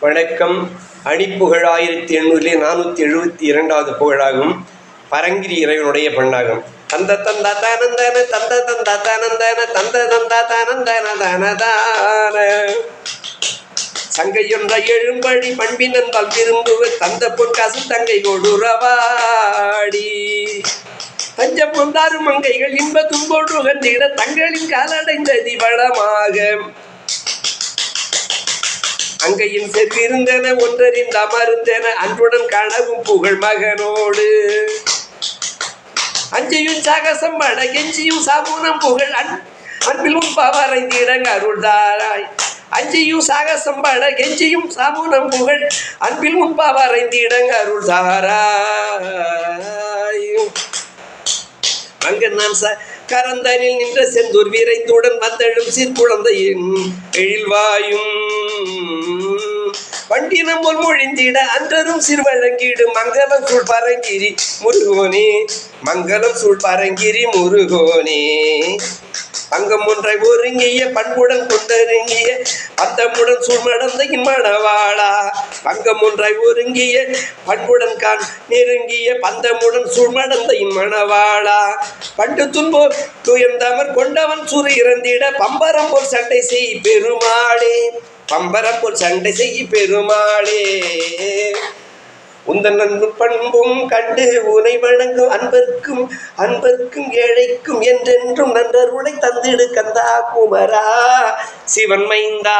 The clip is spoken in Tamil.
வணக்கம். அணிப்புகழ் 1872வது புகழாகும். பரங்கிரி இறைவனுடைய பெண்ணாகும். தந்த தந்தா தானந்தன தந்த தந்தா தானந்தன தந்த தந்தா தானந்தன தானதான சங்கையொன்ற எழும்படி பண்பினன்பால் திரும்புவ தந்த பொற்காசு தங்கை கொடுரவாடி தஞ்ச பொந்தாறு மங்கைகள் இன்ப தும்போடு கண்டிட தங்களின் காலடைந்ததி வளமாக அங்கையின் செவ்விருந்தன ஒன்றறிந்த அமர்ந்தன அன்றுடன் கனவும் புகழ் மகனோடு அஞ்சையும் சாகசம் பட கெஞ்சியும் சாமுனம் புகழ் அன்பில் உண்பவரைந்திடங் அருள்தாராய் அஞ்சையும் சாகசம் பட கெஞ்சியும் சாமுனம் புகழ் அன்பில் உண்பவரைந்திடங் அருள்தாராய் அங்கு நான் கரந்தனில் நின்ற செந்தூர் விரைந்துடன் வந்தழும் சீர்குழந்தையின் எழில்வாயும் வண்டினம் போல் மொழிந்திட அன்றரும் சிறுவழங்கீடு மங்களம் சூழ் பரங்கிரி முருகோனே மங்களம் சூழ் பரங்கிரி முருகோனே பங்கம் ஒன்றை ஒருங்கிய பண்புடன் கொண்டருங்கிய பந்தமுடன் சூழ்மடந்த மணவாளா பங்கம் ஒன்றை ஒருங்கிய பண்புடன் கான் நெருங்கிய பந்தமுடன் சூழ்மடந்த மணவாளா பண்டு துன்போ துயர்ந்தவர் கொண்டவன் சுரு இறந்திட பம்பரம் போல் சண்டை செய் பெருமாளே பம்பரம் போல் சண்டை செய் பெருமாளே உந்தன் அன்பு பண்பும் கண்டு உனை வணங்கும் அன்பர்க்கும் ஏழைக்கும் என்றென்றும் நன்றருளை தந்திடு கந்தா குமரா சிவன் மைந்தா.